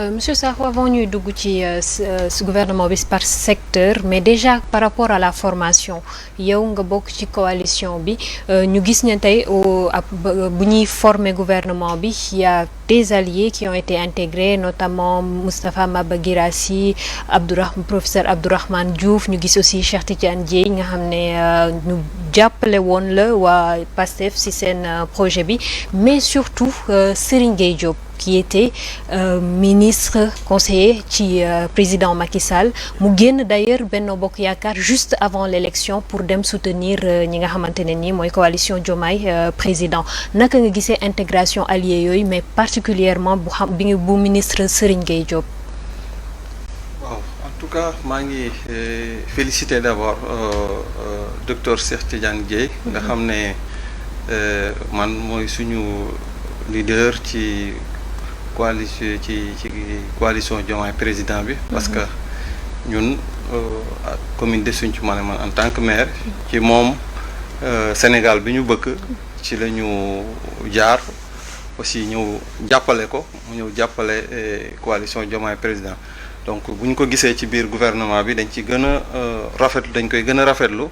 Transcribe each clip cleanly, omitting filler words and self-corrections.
Monsieur Sakho, avant ñuy dugg ci ce gouvernement bi par secteur mais déjà par rapport à la formation yow nga bokk ci coalition bi ñu gis ne tey bu ñuy former gouvernement bi y a des alliés qui ont été intégrés notamment Moustapha Maba Guirassy professeur Abdourahmane Diouf ñu gis aussi Cheikh Tidiane Dièye nga xam ne ñu jàppale woon la waa PASTEF ci seen projet bi mais surtout Serigne Gueye Diop qui était ministre conseiller ci président Macky Sall mu génn d'ailleurs Benno Bokk Yaakaar juste avant l'élection pour dem soutenir ñi nga xamante ne nii mooy coalition Diomaye président naka nga gisee intégration alliés yooyu mais particulièrement bu ministre Serigne Gueye Diop. waaw en tout cas maa ngi féliciter d'abord docteur Cheikh Tidiane Dièye nga xam ne man mooy suñu leader ci coalition Diomaye président bi parce que ñun commune de Sinthiou man en tant que maire ci moom Sénégal bi ñu bëgg ci la ñu jaar aussi ñëw jàppale ko mu ñëw jàppale coalition Diomaye président donc bu ñu ko gisee ci biir gouvernement bi dañ ci gën a rafetlu dañ koy gën a rafetlu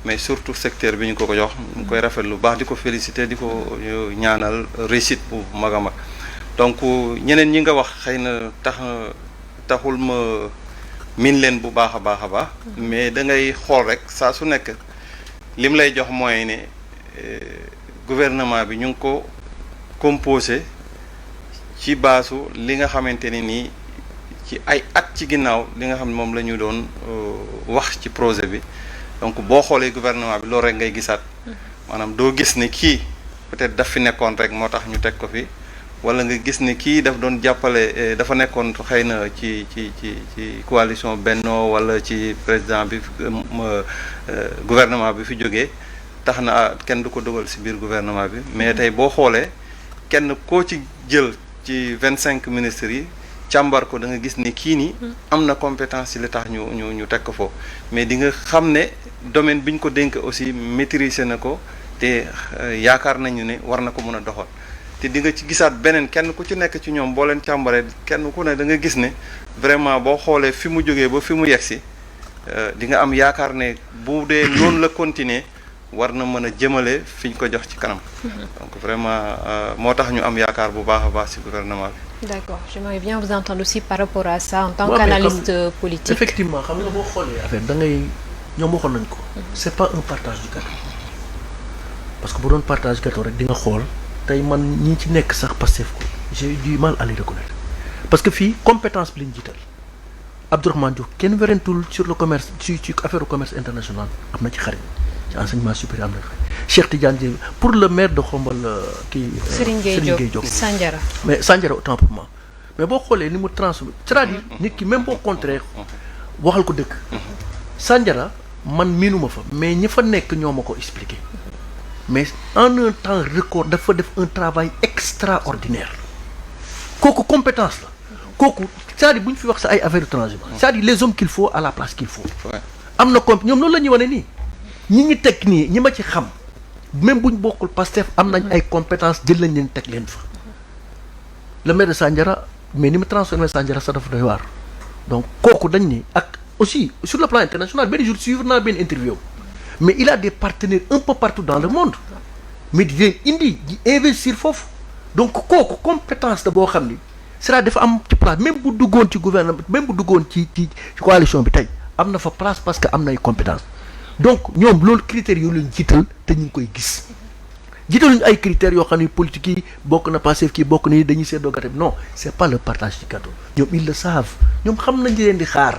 mais surtout secteur bi ñu ko jox ñu koy rafetlu baax di ko féliciter di ko ñaanal réussite bu mag a mag donc ñeneen ñi nga wax xëy na taxul ma min leen bu baax a baax a baax mais da ngay xool rek saa su nekk lim lay jox mooy ne gouvernement bi ñu ngi ko composé ci baasu li nga xamante ne nii ci ay at ci ginnaaw li nga xam ne moom la ñu doon wax ci projet bi donc boo xoolee gouvernement bi loolu rek ngay gisaat maanaam doo gis ne kii peut-être daf fi nekkoon rek moo tax ñu teg ko fi wala nga gis ne kii daf doon jàppale dafa nekkoon xëy na ci coalition Benno wala ci président bi gouvernement bi fi jógee tax na kenn du ko dugal ci biir gouvernement bi mais tey boo xoolee kenn koo ci jël ci 25 ministres yi càmbar ko da nga gis ne kii nii am na compétence ci li tax ñu teg ko foofu mais di nga xam ne domaine bi ñu ko dénk aussi maîtriser na ko te yaakaar nañu ne war na ko mën a doxal te di nga ci gisaat beneen kenn ku ci nekk ci ñoom boo leen càmbaree kenn ku ne da nga gis ne vraiment boo xoolee fi mu jógee ba fi mu yegsi di nga am yaakaar ne bu dee noonu la continuer war na mën a jëmale fi ñu ko jox ci kanam. donc vraiment moo tax ñu am yaakaar bu baax a baax ci gouvernement bi. D'accord, j'aimerais bien vous entendre aussi par rapport à ça en tant qu'analyste politique. Effectivement xam nga boo xoolee affaire da ngay ñoom waxoon nañ ko. c'est pas un partage du gâteau parce que bu doon partage gâteau rek di nga xool. tey man ñi ci nekk sax Pastef ko j'ai eu du mal à les reconnaître parce que fii compétence bi lañ jiital Abdourahmane Diouf kenn werentul sur le commerce ci affaire commerce international am na ci xarit ci enseignement supérieur am na Cheikh Tidiane Dièye pour le maire de Khombole kii Serigne Gueye Diop Sandiara mais Sandiara autant pour moi mais boo xoolee ni mu transformé c'est-à-dire nit ki même boo contraire waxal ko dëkk Sandiara man miinuma fa mais ñi fa nekk ñoo ma ko expliqué mais en un temps record dafa def un travail extraordinaire kooku compétence la kooku c'est-à-dire bu ñu fi wax sa ay affaires étrangères c'est-à-dire les hommes qu'il faut à la place qu'il faut am na ñoom loolu la ñuy wane nii ñi teg nii ñi ma ci xam même buñ bokkul Pastef am nañ ay compétences jël lañ leen teg leen fa le maire de Sandiara mais ni mu transformé Sandiara sax dafa doy waar donc kooku dañ ni ak aussi sur le plan international benn jour suivre naa benn interview mais il a des partenaires un peu partout dans le monde mais di leen indi di investir foofu donc kooku compétence la boo xam ni c'est-à-dire dafa am ci place même bu duggoon ci gouvernement même bu duggoon ci coalition bi tey am na fa place parce que am na ay compétence donc ñoom loolu critères yoo leen jiital te ñu ngi koy gis jiitaluñu ay critères yoo xam ne politique yi bokk na Pastef kii bokk ni dañuy seddoo gâteau bi non c'est pas le partage du gâteau ñoom ils le savent ñoom xam nañ leen di xaar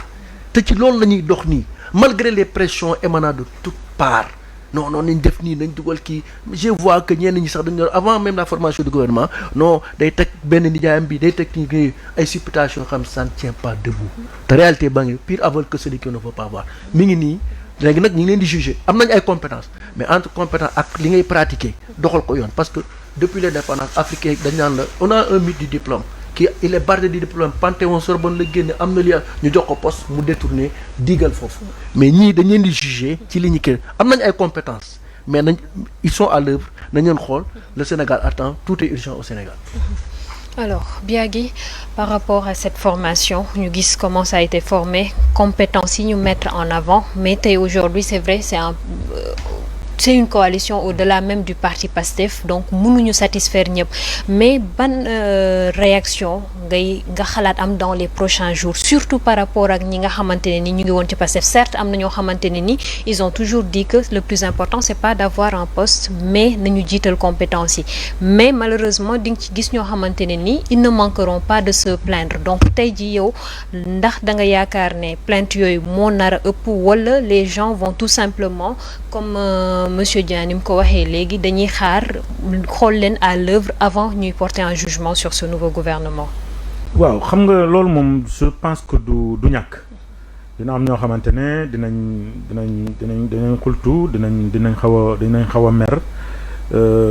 te ci loolu la ñuy dox nii malgré les pressions émanant de toutes parts non nañ def nii nañ dugal kii je vois que ñenn ñi sax dañu avant même la formation du gouvernement non day teg benn nijaayam bi day teg ni ay supputation xam ça ne tient pas debout te réalité baa ngi pire aveugle que celui qui ne veut pas voir mi ngi nii léegi nag ñu ngi leen di juger am nañ ay compétences mais entre compétence ak li ngay pratiquer doxal ko yoon parce que depuis l'indépendance africaine dañ naan la on a un mythe du diplôme qui il est bardé du diplôme Panthéon Sorbonne la génne am na li ñu jox ko poste mu détourné digal foofu mais ñii dañ leen di juger ci li ñu kii am nañ ay compétences mais nañ ils sont à l'œuvre nañ leen xool le Sénégal attend tout est urgent au Sénégal. Alors, Biagui, par rapport à cette formation, ñu gis comment ça a été formé, compétences yi ñu mettre en avant, mais tey aujourd'hui c'est vrai c'est une coalition au-delà même du parti PASTEF, donc mënuñu satisfaire ñëpp mais ban réaction nga xalaat am dans les prochains jours, surtout par rapport ak ñi nga xamante ne ni ñu ngi woon ci PASTEF. Certes am na ñoo xamante ne ni ils ont toujours dit que le plus important c'est pas d'avoir un poste mais nañu jiital compétence yi, mais malheureusement di nga ci gis ñoo xamante ne ni ils ne manqueront pas de se plaindre. Donc tey ji yow ndax da nga yaakaar ne plainte yooyu moo nar a ëpp wala les gens vont tout simplement comme monsieur Dia ni mu ko waxee léegi dañuy xaar xool leen à l'œuvre avant ñuy porter un jugement sur ce nouveau gouvernement. waaw xam nga loolu moom je pense que du ñàkk dina am ñoo xamante ne dinañ xultu dinañ xaw a mer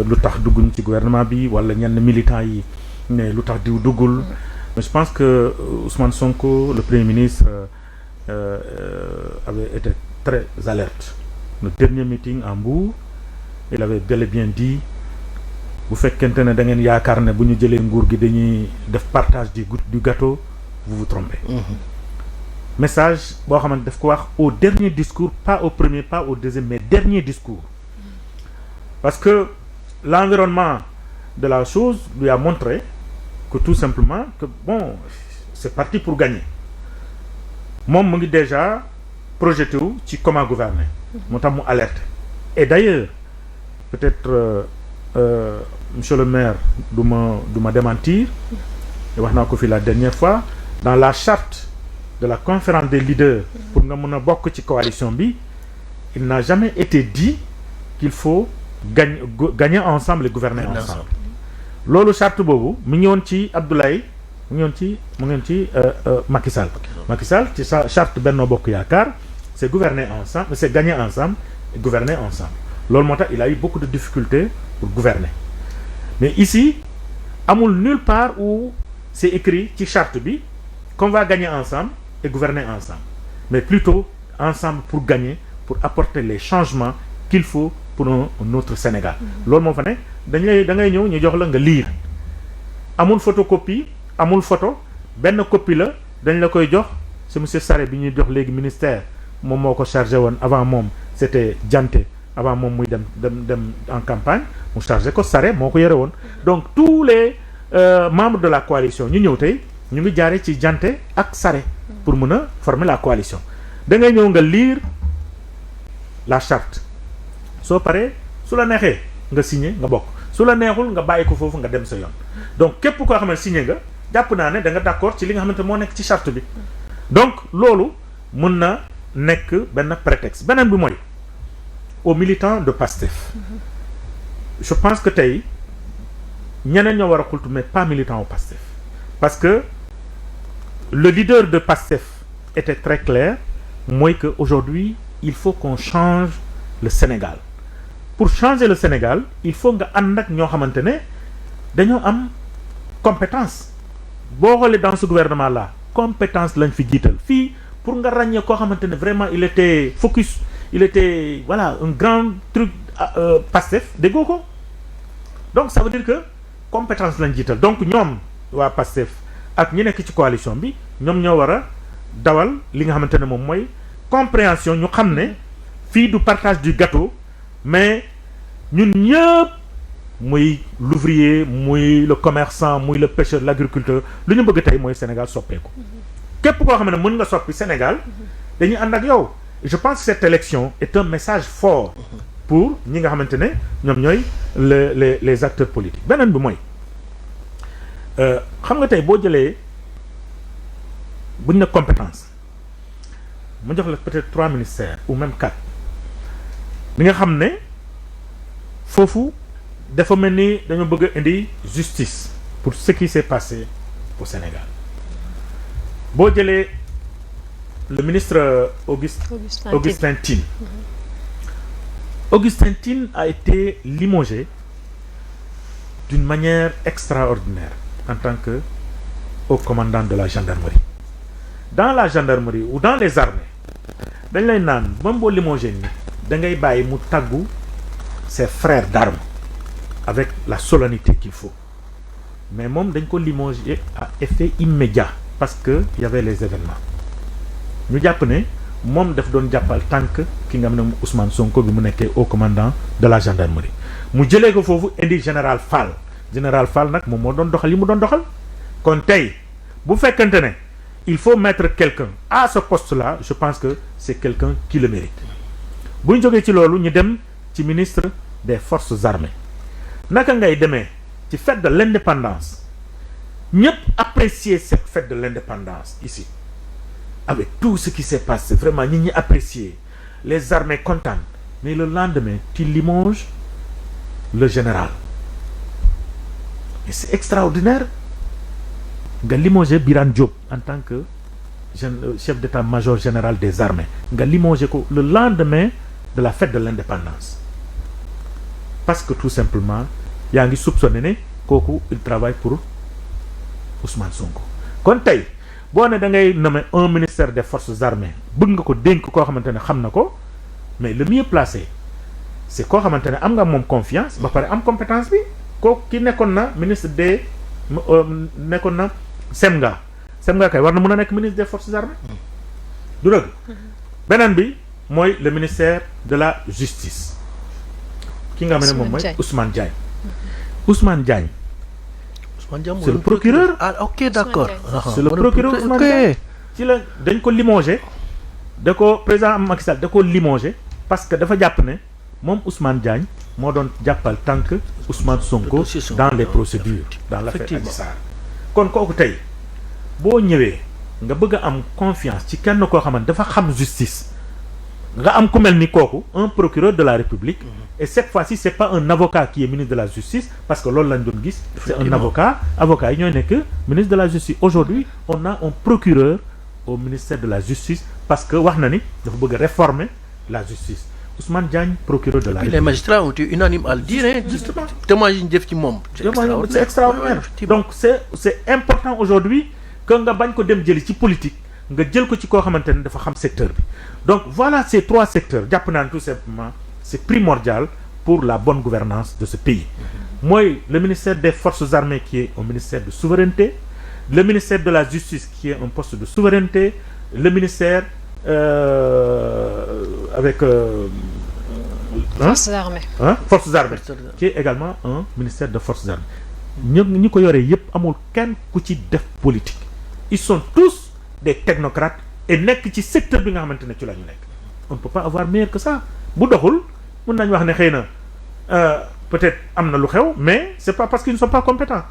lu tax dugguñ ci gouvernement bi wala ñenn militants yi ne lu tax diw duggul. mais je pense que Ousmane Sonko le Premier ministre avait été très alerte. Le dernier meeting en Mbour il avait bel et bien dit bu fekkente ne da ngeen yaakaar ne bu ñu jëlee nguur gi dañuy def partage du gâteau vous vous trompez. Message boo xamante daf ko wax au dernier discours, pas au premier, pas au deuxième, mais dernier discours. Parce que l'environnement de la chose lui a montré que tout simplement que bon c'est parti pour gagner. Moom mu ngi déjà projeté wu ci comment gouverner. moo tax mu alerte. Et d'ailleurs peut-être monsieur le maire du ma démentir wax naa ko fi la dernière fois dans la charte de la conférence des leaders pour nga mën a bokk ci coalition bi il n'a jamais été dit qu'il faut gagner ensemble et gouverner ensemble. loolu charte boobu mu ngi woon ci Abdoulaye mu ngi woon ci Macky Sall. Macky Sall ci sa charte Benno Bokk Yaakaar c'est gouverner ensemble, c'est gagner ensemble et gouverner ensemble. Loolu moo tax il a eu beaucoup de difficultés pour gouverner. Mais ici amul nulle part où c'est écrit ci charte bi qu'on va gagner ensemble et gouverner ensemble, mais plutôt ensemble pour gagner, pour apporter les changements qu'il faut pour un autre Sénégal. Loolu moo fa ne da ngay ñëw ñu jox la nga lire amul photocopie amul photo benn copie la dañ la koy jox. C'est monsieur Sarré bi ñuy jox léegi ministère moom moo ko chargé woon avant moom c'était Dianté avant moom muy dem en campagne mu chargé ko Sarré moo ko yore woon. Donc tous les membres de la coalition ñu ñëw tey ñu ngi jaaree ci Dianté ak Sarré pour mën a former la coalition. da ngay ñëw nga lire la charte soo paree su la neexee nga signé nga bokk su la neexul nga bàyyi ko foofu nga dem sa yoon. Donc képp koo xam ne signé nga jàpp naa ne da nga d'accord ci li nga xamante moo nekk ci charte bi. Donc loolu mën na nekk benn prétexte beneen bi mooy aux militants de PASTEF. Je pense que tey ñeneen ñoo war a xultu mais pas militant au PASTEF parce que le leader de PASTEF était très clair mooy que aujourd'hui il faut qu'on change le Sénégal. Pour changer le Sénégal il faut nga ànd ak ñoo xamante ne dañoo am compétence. boo xoolee dans ce gouvernement là compétence lañ fi jiital fii pour nga ràññee koo xamante ne vraiment il était focus il était voilà un grand truc PASTEF déggoo ko. Donc ça veut dire que compétence lañ jiital donc ñoom waa PASTEF ak ñi nekk ci coalition bi ñoom ñoo war a dawal li nga xamante ne moom mooy compréhension ñu xam ne fii du partage du gâteau mais ñun ñëpp muy l'ouvrier muy le commerçant muy le pêcheur l'agriculteur lu ñu bëgg tey mooy Sénégal soppeeku képp koo xam ne mën nga soppi Sénégal dañuy ànd ak yow. Je pense que cette élection est un message fort pour ñi nga xamante ne ñoom ñooy les acteurs politiques. Beneen bi mooy xam nga tey boo jëlee buñ ne compétence mu jox la peut-être 3 ministères ou même 4 bi nga xam ne foofu dafa mel ni dañoo bëgg a indi justice pour ce qui s'est passé au Sénégal. Boo jëlee le ministre Augustin Tine. Augustin Tine a été limogé d'une manière extraordinaire en tant que haut commandant de la gendarmerie. Dans la gendarmerie ou dans les armées dañ lay naan même boo limogé ni da ngay bàyyi mu tàggu ses frères d'armes avec la solennité qu'il faut mais moom dañ ko limogé à effet immédiat parce que y avait les événements ñu jàpp ne moom daf doon jàppal tànk ki nga xam ne Ousmane Sonko bi mu nekkee haut commandant de la gendarmerie mu jëlee ko foofu indi général Fall nag moom moo doon doxal yi mu doon doxal kon tey bu fekkante ne il faut mettre quelqu'un à ce poste-là je pense que c'est quelqu'un qui le mérite bu ñu jógee ci loolu ñu dem ci ministre des forces armées naka ngay demee ci fête de l'indépendance ñëpp apprécier cette fête de l'indépendance ici avec tout ce qui s'est passé vraiment ñi ñi apprécier les armées contentes mais le lendemain tu limoges le général et c'est extraordinaire nga limogé Birane Diop en tant que chef d'état-major général des armées nga limogé ko le lendemain de la fête de l'indépendance parce que tout simplement yaa ngi soupçonné ne kooku il travaille pour Ousmane Sonko kon tey boo ne da ngay nommer un ministère des forces armées bëgg nga ko dénk koo xamante ne xam na ko mais le mieux placé c'est koo xamante ne am nga moom confiance ba pare am compétence bi kooku ki nekkoon na ministre des nekkoon na Semga kay war na mën a nekk ministre des forces armées du dëgg beneen bi mooy le ministère de la justice ki nga xam ne moom mooy Ousmane Diagne c'est le procureur. Ah ok d'accord. C'est le procureur Ousmane Diagne ci la dañ ko limogé da ko président Macky Sall da ko limogé parce que dafa jàpp ne moom Ousmane Diagne moo doon jàppal tànk Ousmane Sonko dans les procédures dans l'affaire Adji Sarr kon kooku tey boo ñëwee nga bëgg a am confiance ci kenn koo xamante dafa xam justice nga am ku mel ni kooku un procureur de la République et cette fois-ci c'est pas un avocat qui est ministre de la justice parce que loolu lañ doon gis c'est un avocat yi ñooy nekk ministre de la justice aujourd'hui on a un procureur au ministère de la justice parce que wax na ni dafa bëgg a réformer la justice Ousmane Diagne procureur de la République. Les magistrats ont été unanimes à le dire justement témoin yi ñu def ci moom c'est extraordinaire donc c'est important aujourd'hui que nga bañ ko dem jëli ci politique nga jël ko ci koo xamante ne dafa xam secteur bi donc voilà ces trois secteurs jàpp naan tout simplement c'est primordial pour la bonne gouvernance de ce pays mooy le ministère des forces armées qui est un ministère de souveraineté le ministère de la justice qui est un poste de souveraineté le ministère avec forces armées qui est également un ministère de forces armées ñi ko yoree yépp amul kenn ku ci def politique ils sont tous des technocrates et nekk ci secteur bi nga xamante ne ci la ñu nekk on ne peut pas avoir meilleur que ça bu doxul mën nañu wax ne xëy na peut-être am na lu xew mais c'est pas parce qu'ils ne sont pas compétents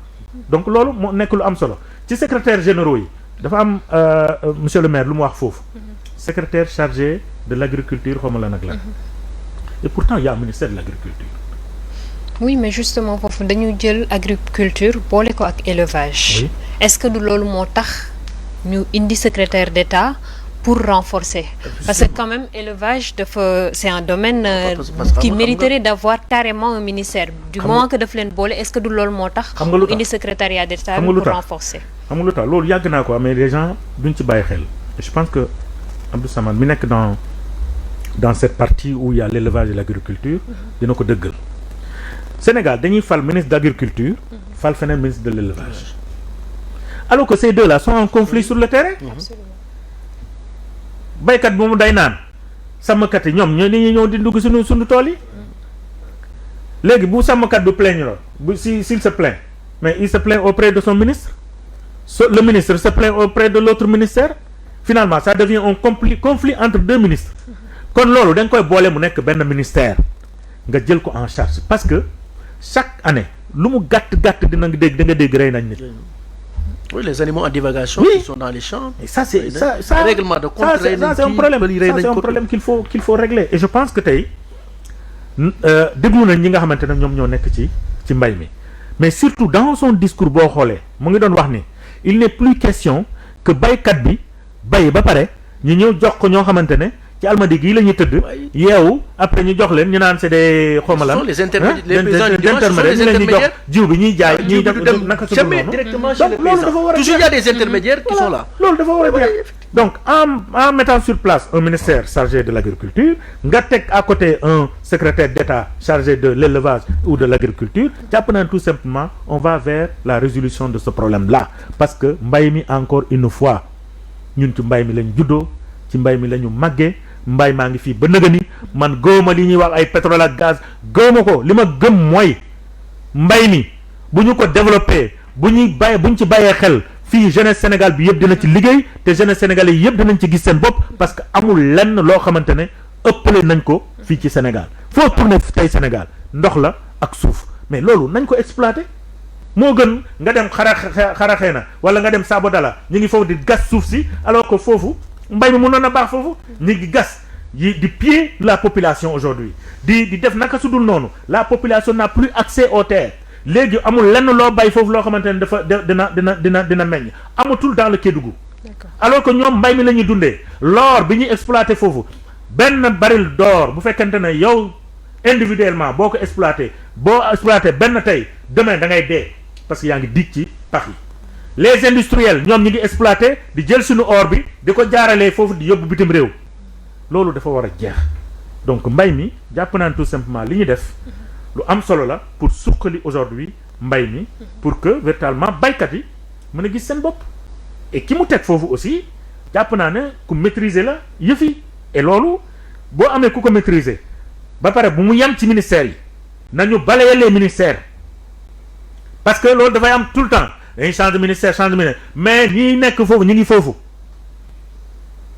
donc loolu moo nekk lu am solo ci secrétaire généraux yi dafa am monsieur le maire lu mu wax foofu secrétaire chargé de l'agriculture xawma la nag la et pourtant il y a un ministère de l'agriculture oui mais justement foofu dañu jël agriculture boole ko ak élevage oui. Est-ce que du loolu moo tax ñu indi secrétaire d'État pour renforcer parce que quand même élevage dafa c'est un domaine qui mériterait d'avoir carrément un ministère du moment que daf leen boole est-ce que du loolu moo tax ñu indi secrétariat d'État pour renforcer xam nga lu tax loolu yàgg naa ko mais les gens duñ ci bàyyi xel je pense que Abdou Samad mi nekk dans cette partie où il y a l'élevage et l'agriculture dina ko dëggal Sénégal dañuy fal ministre d'agriculture fal feneen ministre de l'élevage alors que ces deux-là sont en conflit sur le terrain baykat bi moom day naan sàmmkat yi ñoom ñoo dañuy ñëw di dugg suñu tool yi léegi bu sàmmkat bi plaindre bu s'il se plaint mais il se plaint auprès de son ministre le ministre se plaint auprès de l'autre ministère finalement ça devient un conflit entre deux ministres kon loolu da nga koy boole mu nekk benn ministère nga jël ko en charge parce que chaque année lu mu gàtt dina nga dégg da nga dégg rey nañ nit. Oui, les animaux en divagation qui sont dans les champs. Et ça c'est ça règlement de compte c'est un problème qu'il faut régler et je pense que tey déglu nañ ñi nga xamante ne ñoom ñoo nekk ci mbay mi mais surtout dans son discours boo xoolee mu ngi doon wax ni il n'est plus question que baykat bi bay ba pare ñu ñëw jox ko ñoo xamante ne ci almadi gii la ñuy tëdd yeewu après ñu jox leen ñu naan c'est des xomalan les intermédiaires ñu leen ñu jox jiw bi ñuy jaay ñuy def naka su directement chez le paysan toujours il y a des intermédiaires qui sont là loolu dafa war a jeex donc en mettant sur place un ministère chargé de l'agriculture nga teg à côté un secrétaire d'État chargé de l'élevage ou de l'agriculture jàpp naa tout simplement on va vers la résolution de ce problème-là parce que mbay mi encore une fois ñun ci mbay mi lañ juddoo ci mbay mi la ñu màggee mbay maa ngi fii ba nëga ni man gëwma li ñuy wax ay pétrole ak gaz gëwma ko li ma gëm mooy mbay mi bu ñu ko développé bu ñu ci bàyyee xel fii jeunesse Sénégal bi yëpp dina ci liggéey te jeunesse sénégalais yëpp dinañ ci gis seen bopp parce que amul lenn loo xamante ne ëppale nañ ko fii ci Sénégal foo tourné tey Sénégal ndox la ak suuf mais loolu nañ ko exploité moo gën nga dem xaraxee na wala nga dem Sabodala ñu ngi foofu di gas suuf si alors que foofu mbay mi mënoon a baax foofu ñu ngi gas di piller la population aujourd'hui di def naka su dul noonu la population n'a plus accès aux terres léegi amul lenn loo bay foofu loo xamante ne dafa dina meññ amatul dans le Kédougou alors que ñoom mbay mi la ñuy dundee l'or bi ñuy exploité foofu benn baril d'or bu fekkente ne yow individuellement boo ko exploité benn tey demain da ngay dee parce que yaa ngi dig ci pax yi les industriels ñoom ñi ngi exploité di jël suñu or bi di ko jaaralee foofu di yóbbu bitim réew loolu dafa war a jeex donc mbay mi jàpp naan tout simplement li ñu def lu am solo la pour suqali aujourd'hui mbay mi pour que véritablement baykat yi mën a gis seen bopp et ki mu teg foofu aussi jàpp naa ne ku maîtriser la yëf yi et loolu boo amee ku ko maîtriser ba pare bu mu yem ci ministères yi nañu balayer les ministères parce que loolu dafay am tout le temps dañuy changer ministère mais ñi nekk foofu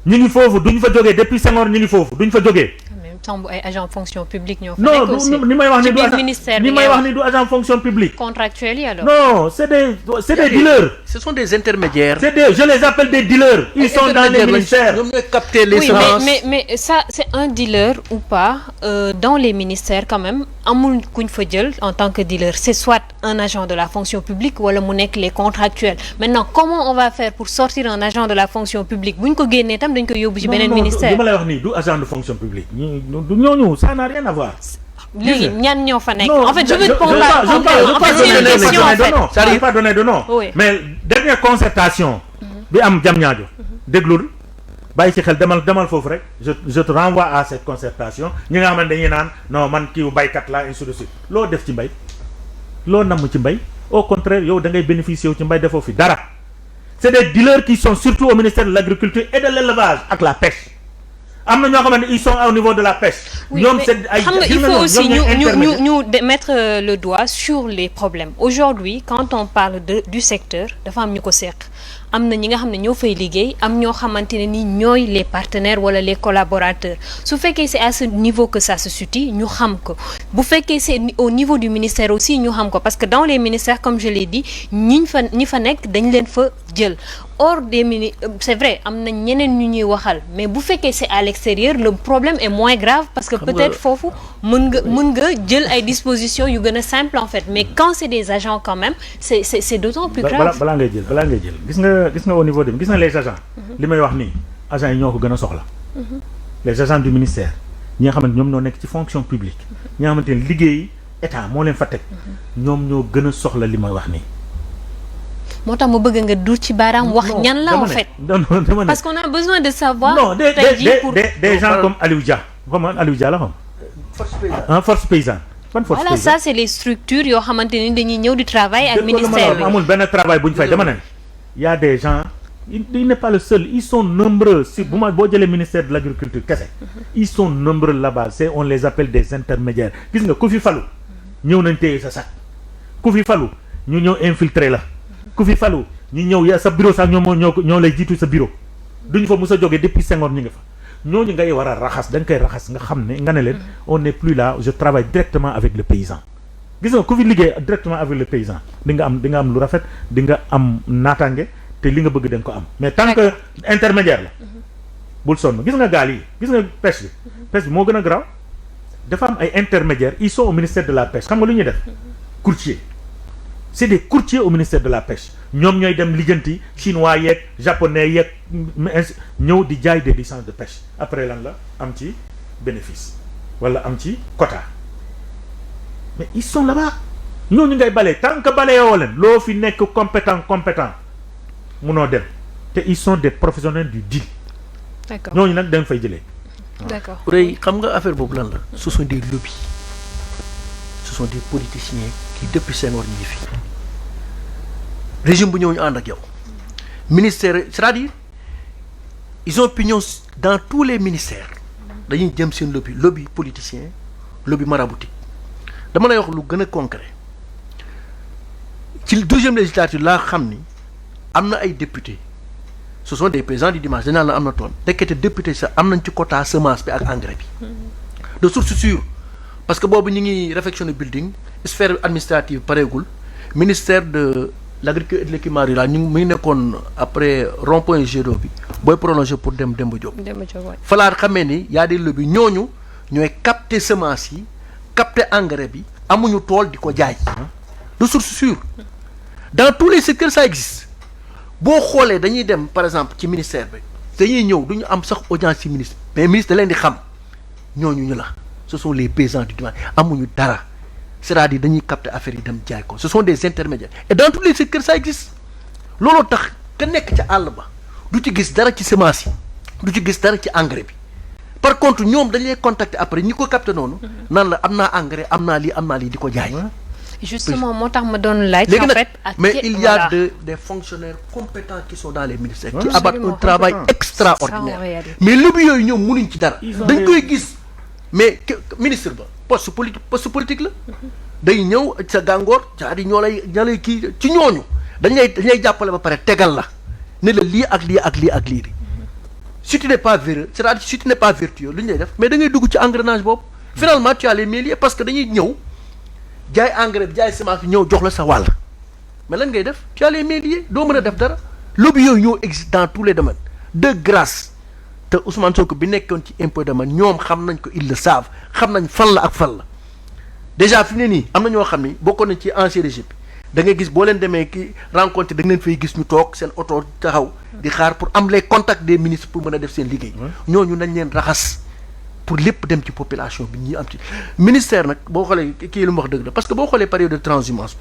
ñi ngi foofu duñ fa jógee depuis Senghor ñi ngi foofu duñ fa jógee. Tambu ay agent fonction publique ñoo fa non nekk aussi ni may wax ni du agent fonction publique contractuel yi alors non c'est des dealers, ce sont des intermédiaires, je les appelle des dealers, ils sont dans les ministères ñoom ñooy capter les oui, semences. mais ça c'est un dealer ou pas dans les ministères quand même amul kuñ fa jël en tant que dealer c'est soit un agent de la fonction publique wala mu nekk les contractuels maintenant comment on va faire pour sortir un agent de la fonction publique buñ ko génnee tam dañ ko yóbbu ci beneen ministère. du ma lay wax nii du agent de fonction publique du ñooñu ça n'a rien à voir. léegi ñan ñoo fa nekk. non en fait je veux je pas donner de nom oui. mais dernière concertation bi am Diamniadio déglul bàyyi ci xel demal foofu rek je te renvoie à cette concertation ñi nga xamante dañuy naan non man kii baykat la ainsi de suite loo def ci mbay loo namm ci mbay au contraire yow da ngay bénéficier wu ci mbay defoo fi dara c'est des dealers qui sont surtout au ministère de l'agriculture et de l'élevage ak la pêche am na ñoo xamante ils sont au niveau de la pêche. ñoom c'est ay xam nga il faut aussi ñu mettre le doigt sur les problèmes aujourd'hui quand on parle du secteur dafa am ñu ko seq am na ñi nga xam ne ñoo fay liggéey am ñoo xamante ne ni ñooy les partenaires wala les collaborateurs su fekkee c'est à ce niveau que ça se situe ñu xam ko bu fekkee c'est au niveau du ministère aussi ñu xam ko parce que dans les ministères comme je l'ai dit ñi fa nekk dañ leen fa jël hors des c'est vrai am na ñeneen ñu ñuy waxal mais bu fekkee c'est à l'extérieur le problème est moins grave parce que peut-être foofu mën nga jël ay dispositions yu gën a simple en fait mais quand c'est des agents quand même c'est d'autant plus grave. balaa ngay jël gis nga au niveau de gis nga les agents li may wax nii agents yi ñoo ko gën a soxla les agents du ministère ñi nga xamante ñoom ñoo nekk ci fonction publique ñi nga xamante ne liggéey état moo leen fa teg ñoom ñoo gën a soxla li may wax nii moo tax ma bëgg nga dur ci baaraam wax ñan la en fait parce qu'on a besoin de savoir des gens comme Aliou Dia la xam force paysane voilà ça c'est les structures yoo xamante ni dañuy ñëw di travail ak ministère bi amul benn travail bu ñu fay dama ne y a des gens il n'est pas le seul ils sont nombreux si bu ma boo jëlee ministère de l'agriculture kese ils sont nombreux là-bas c'est on les appelle des intermédiaires gis nga ku fi falu ñëw nañ téye sa sac ku fi falu ñu ñëw infiltrer la ku fi falu ñu ñëw ya sa bureau sax ñoo lay jiitu sa bureau duñu fa mës a jógee depuis Senghor ñu ngi fa ñooñu ngay war a raxas da nga koy raxas nga xam ne nga ne leen on n'est plus là je travaille directement avec le paysan gis nga ku fi liggéey directement avec le paysan di nga am lu rafet di nga am naataange te li nga bëgg da nga ko am mais tant que intermédiaire la bul sonn gis nga gaal yi gis nga pêche bi moo gën a garaaw dafa am ay intermédiaires ils sont au ministère de la pêche xam nga lu ñuy def courtier c'est des courtiers au ministère de la pêche ñoom ñooy dem lijjanti chinois yeeg japonais yeeg ñëw di jaay des licences de pêche après lan la am ci bénéfice wala am ci quota mais ils sont là-bas ñooñu ngay balee tant que balee woo leen loo fi nekk compétent munoo dem te ils sont des professionnels du deal. d'accord ñooñu nag da nga fay jëlee. d'accord Rey xam nga affaire boobu lan la ce sont des lobbies ce sont des politiciens qui depuis Senghor ñu ngi fi régime bu ñëw ñu ànd ak yow ministère c'est-à-dire ils ont pignon dans tous les ministères dañuy jëm seen lobby politicien lobby maraboutique dama lay wax lu gën a concret ci deuxième législature laa xam ni am na ay députés ce sont des paysans du dimanche dañu naan la am na tool nekkete député sax am nañ ci quota semence bi ak engrais bi de source sûre parce que boobu ñu ngi réfectionner building sphère administrative pareegul ministère de l'agriculture et de l'équipement rural ñu ngi nekkoon après rond-point Jet d'eau bi booy prolongé pour dem Demba Diop falaat xamee ni y a des lobbies ñooñu ñooy capter semence yi capter engrais bi amuñu tool di ko jaay de source sûre dans tous les secteurs ça existe boo xoolee dañuy dem par exemple ci ministère bi dañuy ñëw du ñu am sax audience ci ministre mais ministre da leen di xam ñooñu ñu la ce sont les paysans du dimanche amuñu dara c'est-à-dire dañuy capter affaire yi dem jaay ko ce sont des intermédiaires et dans tous les secteurs ça existe looloo tax ka nekk ca àll ba du ci gis dara ci semence yi du ci gis dara ci engrais bi par contre ñoom dañ lay contacter après ñi ko capter noonu naan la am naa engrais am naa lii di ko jaay. justement moo tax ma doon laaj. léegi en nag fait mais il y a des fonctionnaires compétents qui sont dans les ministères. qui abattent un travail extraordinaire. mais lobby yooyu ñoom mënuñ ci dara. dañ koy gis mais ministre ba poste politique la. day ñëw sa gàngoor c'est-à-dire ñoo lay kii ci ñooñu dañ lay jàppale ba pare tegal la ne la lii ak lii ak lii ak lii si tu n'es pas véreux c'est-à-dire si tu n'es pas vertueux lu ñu lay def mais da ngay dugg ci engrenage boobu finalement tu as les mêlés parce que dañuy ñëw jaay engrais bi jaay semence bi ñëw jox la sa wàll mais lan ngay def tu as les mêlés doo mën a def dara lobby yooyu ñoo existe dans tous les domaines de grâce te Ousmane Sonko bi nekkoon ci impôt domaine ñoom xam nañ ko ils le savent xam nañ fan la ak fan la déjà fi mu ne nii am na ñoo xam ni bokkoon nañ ci ancien régime da ngay gis boo leen demee ki rencontre da nga leen fay gis ñu toog seen oto taxaw di xaar pour am les contacts des ministres pour mën a def seen liggéey ñooñu nañ leen raxas pour lépp dem ci population bi ñi am ci ministère nag boo xoolee kii lu mu wax dëgg la parce que boo xoolee période de transhumance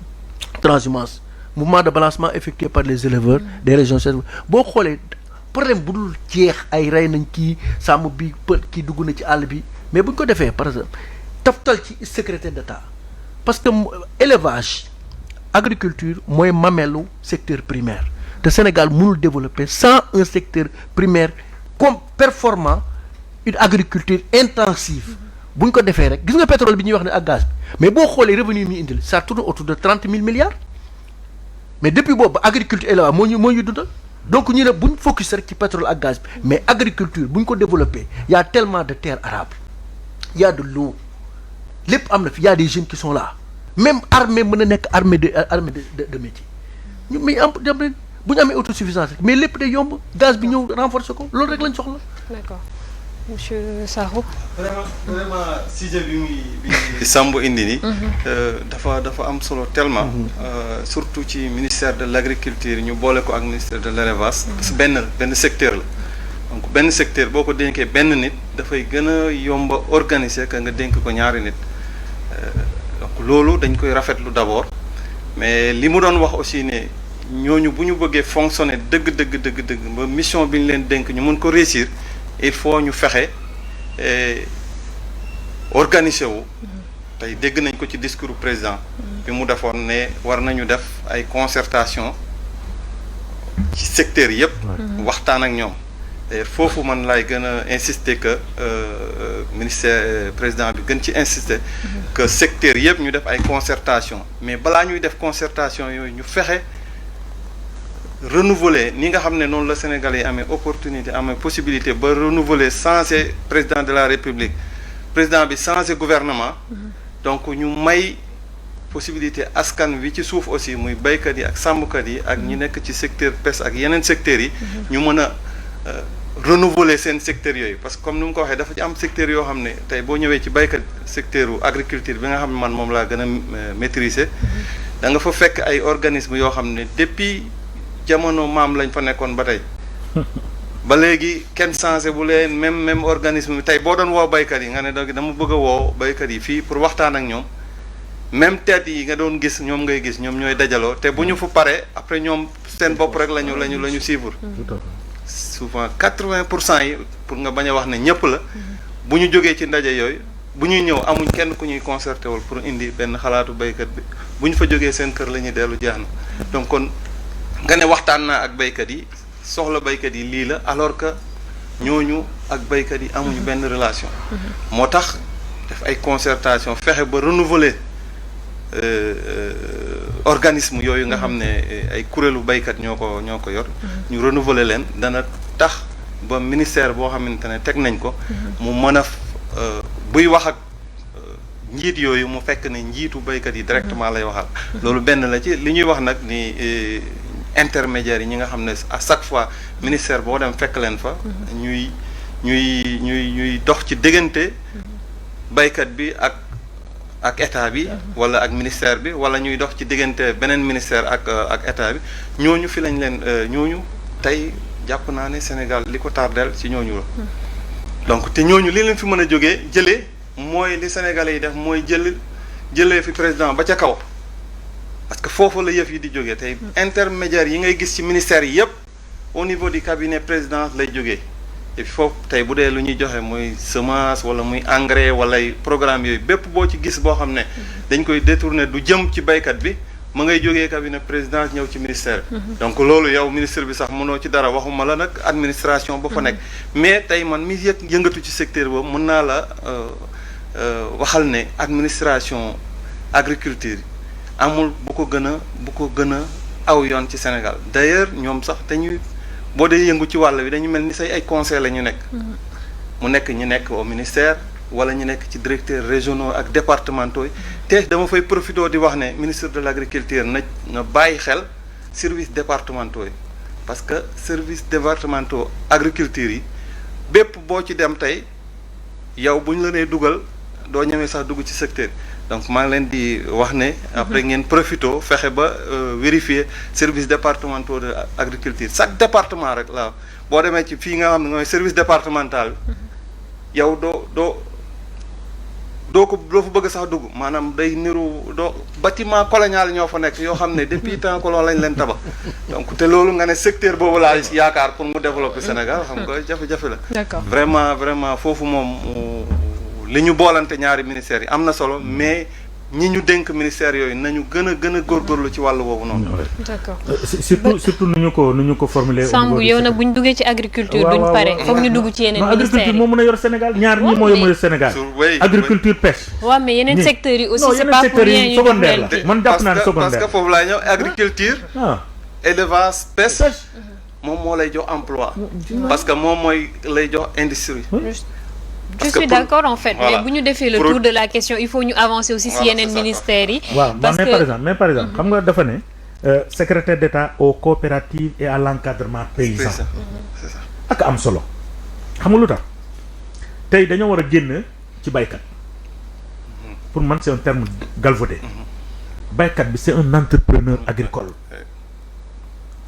mouvement de balancement effectué par les éleveurs des régions boo xoolee problème bu dul jeex ay rey nañ kii sàmm bi pël kii dugg na ci àll bi mais bu ñu ko defee par exemple taftal ci secrétaire d'État parce que élevage agriculture mooy mamelu secteur primaire te Sénégal mënul développer sans un secteur primaire comme performant une agriculture intensive bu ñu ko defee rek gis nga pétrole bi ñuy wax ne ak gaz bi mais boo xoolee revenu yi muy indil ça tourne autour de 30 000 milliards mais depuis boobu agriculture élevage moo ñu dundal donc ñu ne bu ñu focus rek ci pétrole ak gaz bi mais agriculture bu ñu ko développer y a tellement de terres arables y a de l'eau lépp am na fi y a des jeunes qui sont là même armée mën na nekk armée de métier ñu mais am bu ñu amee autosuffisance rek mais lépp day yomb gaz bi ñëw renforcer ko loolu rek lañ soxla. d'accord monsieur Sakho. vraiment sujet bi Sambou indi ni dafa am solo tellement. surtout ci ministère de l'agriculture ñu boole ko ak ministère de l'élevage. parce que benn secteur la. donc benn secteur boo ko dénkee benn nit dafay gën a yomba organiser que nga dénk ko ñaari nit donc loolu dañ koy rafetlu d'abord mais li mu doon wax aussi ne ñooñu bu ñu bëggee fonctionner dëgg ba mission bi ñu leen dénk ñu mën ko réussir il faut ñu fexe organiser wu tey dégg nañ ko ci discours président bi mu defoon ne war nañu def ay concertation ci secteur yëpp waxtaan ak ñoom foofu man laay gën a insister que ministère président bi gën ci insister que secteur yëpp ñu def ay concertation mais balaa ñuy def concertation yooyu ñu fexe renouveler ni nga xam ne noonu la Sénégalais yi amee opportunité amee possibilité ba renouveler changer président de la République président bi changer gouvernement donc ñu may possibilité askan wi ci suuf aussi muy baykat yi ak sàmmkat yi ak ñi nekk ci secteur pêche ak yeneen secteurs yi ñu mën a renouveler seen secteurs yooyu parce que comme ni mu ko waxee dafa ci am secteur yoo xam ne tey boo ñëwee ci baykat secteur u agriculture bi nga xam ne man moom laa gën a maîtriser da nga fa fekk ay organismes yoo xam ne depuis jamono maam lañ fa nekkoon ba tey ba léegi kenn changé bu leen même organisme bi tey boo doon woo baykat yi nga ne dama bëgg a woo baykat yi fii pour waxtaan ak ñoom même tête yi nga doon gis ñoom ngay gis ñoom ñooy dajaloo te bu ñu fa paree après ñoom seen bopp rek la ñu suivre. tout à fait. souvent 80% yi pour nga bañ a wax ne ñëpp la bu ñu jógee ci ndaje yooyu bu ñuy ñëw amuñ kenn ku ñuy concerté wul pour indi benn xalaatu béykat bi bu ñu fa jógee seen kër la ñuy dellu jeex na donc kon nga ne waxtaan naa ak béykat yi soxla béykat yi lii la alors que ñooñu ak béykat yi amuñu benn relation. moo tax def ay concertation fexe ba renouveler organisme yooyu nga xam ne ay kuréelu béykat ñoo ko yor. ñu renouveler leen dana tax ba ministère boo xamante ne teg nañ ko. mu mën a buy wax ak njiit yooyu mu fekk ne njiitu béykat yi directement lay waxal. loolu benn la ci li ñuy wax nag ni intermédiaires yi ñi nga xam ne à chaque fois ministère boo dem fekk leen fa. ñuy dox ci diggante béykat bi ak état bi wala ak ministère bi wala ñuy dox ci diggante beneen ministère ak état bi ñooñu fi lañ leen ñooñu tey jàpp naa ne Sénégal li ko tardeel ci ñooñu la donc te ñooñu li leen fi mën a jëlee mooy li Sénégalais yi def mooy jëlee fi président ba ca kaw parce que foofu la yëf yi di jógee tey intermédiaire yi ngay gis ci ministère yi yëpp au niveau du cabinet président lay jógee et puis foofu tey bu dee lu ñuy joxe muy semence wala muy engrais wala programme yooyu bépp boo ci gis boo xam ne dañ koy détourner du jëm ci baykat bi ma ngay jógee cabinet président ñëw ci ministère donc loolu yow ministre bi sax mënoo ci dara waxuma la nag administration ba fa nekk mais tey man mi yëngatu ci secteur boobu mën naa la waxal ne administration agriculture amul bu ko gën a aw yoon ci Sénégal d'ailleurs ñoom sax dañuy boo dee yëngu ci wàll bi dañu mel ni say ay conseil la ñu nekk mu nekk ñu nekk au ministère wala ñu nekk ci directeurs régionaux ak départementaux yi te dama fay profité di wax ne ministre de l'agriculture na bàyyi xel services départementaux yi parce que services départementaux agriculture yi bépp boo ci dem tey yow bu ñu la nee dugal doo ñëwee sax dugg ci secteur donc maa ngi leen di wax ne après ngeen profito fexe ba vérifier service départementaux de agriculture chaque département rek la boo demee ci fii nga xam ne mooy service départemental yow doo fa bëgg sax dugg maanaam day niru bâtiment colonial ñoo fa nekk yoo xam ne depuis temps colon lañ leen tabax donc te loolu nga ne secteur boobu laa yaakaar pour mu développer Sénégal xam nga jafe-jafe la. D'accord. vraiment foofu moom li ñu boolante ñaari ministères yi am na solo mais ñi ñu dénk ministères yooyu nañu gën a góorgóorlu ci wàllu boobu noonu. D'accord. surtout nu ñu ko formuler. Samb yow nag bu ñu duggee ci agriculture duñ pare foog ñu dugg ci yeneen ministères agriculture moo mën a yor Sénégal ñaar ñi moo yor Sénégal. agriculture pêche. waaw mais yeneen secteurs yi aussi c'est pas pour rien ñu secondaire la man jàpp naa ne secondaire parce que foofu laay ñëw agriculture. élevage pêche. moom moo lay jox emploi. parce que moom mooy lay jox industrie. Je suis d'accord en fait, voilà. Mais bu ñu defee le tour de la question il faut ñu avancer aussi si yeneen ministères yi. waaw mais par exemple xam nga dafa ne secrétaire d'État aux coopératives et à l'encadrement paysan. c'est ça ak am solo xam nga lu tax tey dañoo war a génn ci baykat pour man c'est un terme galvaudé baykat bi c'est un entrepreneur agricole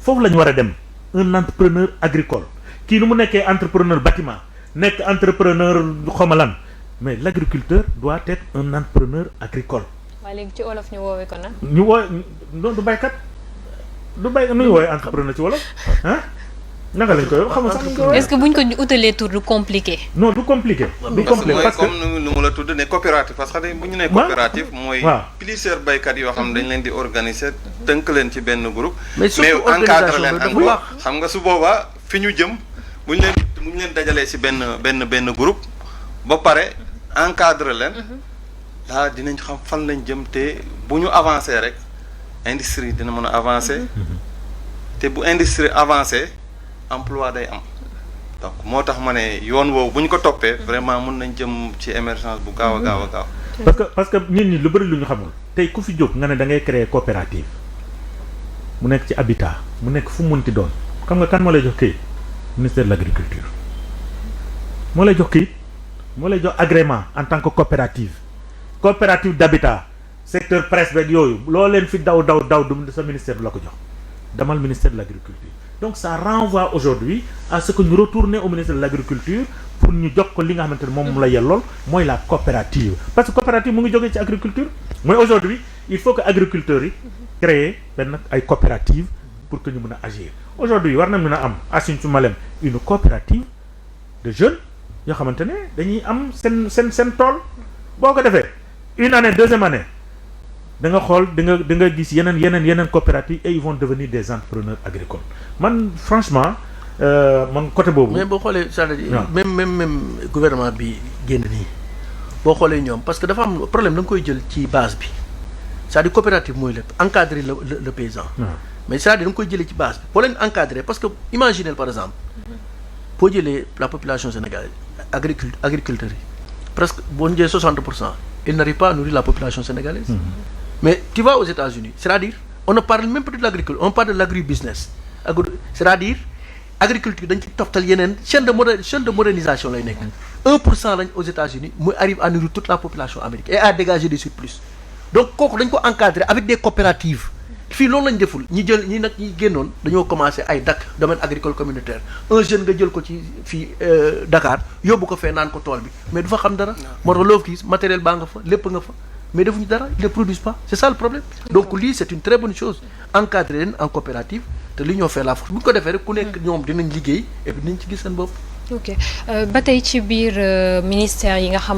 foofu la ñu war a dem un entrepreneur agricole kii nu mu nekkee entrepreneur bâtiment nekk entrepreneur xawma lan mais l'agriculteur doit être un entrepreneur agricole. waaye léegi ci wolof ñu woowee ko nag. ñu woo non du baykat du baykat nu ñu woowee entrepreneur ci wolof ah naka lañ koy xam nga sax. est-ce que buñ ko utalee tur du compliqué. non du compliqué. du compliqué parce que comme nu mu la tudd ne coopérative parce que bu ñu nee coopérative. mooy plusieurs baykat yoo xam dañ leen di organiser tënk leen ci benn groupe. mais encadre leen encore xam nga su boobaa fi ñu jëm bu ñu leen dajalee ci benn groupe ba pare encadre leen daa dinañ xam fan lañ jëm te bu ñu avancer rek industrie dina mën a avancer te bu industrie avancer emploi day am donc moo tax ma ne yoon woowu bu ñu ko toppee vraiment mën nañ jëm ci émergence bu gaaw a gaaw. parce que nit ñi lu bari lu ñu xamul tey ku fi jóg nga ne da ngay créer coopérative mu nekk ci habitat mu nekk fu mu mënti doon xam nga kan moo lay jox këyit ministère de l'agriculture moo lay jox këyit moo lay jox agrément en tant que coopérative d'habitat secteur presse beeg yooyu loo leen fi daw du sa ministère du la ko jox demal ministère de l'agriculture donc ça renvoie aujourd'hui à ce que ñu retourner au ministère de l'agriculture pour ñu jox ko li nga xamante ne moom la yellool mooy la coopérative parce que coopérative mu ngi jógee ci agriculture mooy aujourd'hui il faut que agriculteurs yi créer benn ay coopérative pour que ñu mën a agir aujourd'hui war na mën a am à Sinthiou Malem une coopérative de jeunes yoo xamante ne dañuy am seen tool boo ko defee une année deuxième année da nga xool da nga gis yeneen coopérative et ils vont devenir des entrepreneurs agricoles man franchement man côté boobu. mais boo xoolee c'est-à-dire même gouvernement bi génn nii boo xoolee ñoom parce que dafa am problème da nga koy jël ci base bi c'est-à-dire coopérative mooy lépp encadrer le paysan. mais c'est-à-dire da nga koy jëlee ci base bi boo leen encadrer parce que imaginez par exemple boo jëlee la population sénégalaise agriculteurs yi presque boo jëlee 60% ils n'arrivent pas à nourrir la population sénégalaise. mais tu vas aux États-Unis c'est-à-dire on ne parle même pas de l'agriculture on parle de l'agribusiness c'est-à-dire agriculture dañ ci toftal yeneen chaîne de modernisation lay nekk 1% lañ aux États-Unis muy arrive à nourrir toute la population américaine et à dégager des surplus donc kooku dañ ko encadrer avec des coopératives fii loolu lañ deful ñi génnoon dañoo commencé ay DAC domaine agricole communautaire un jeune nga jël ko ci fii Dakar yóbbu ko fee naan ko tool bi mais du fa xam dara moo tax loo gis matériel baa nga fa lépp nga fa mais defuñu dara ils ne produisent pas c'est ça le problème donc lii c'est une très bonne chose encadrer leen en coopérative te li ñoo fait la force bu ñu ko defee rek ku nekk ñoom dinañ liggéey et puis dinañ ci gis seen bopp. ok ba tey ci biir ministère yi nga xam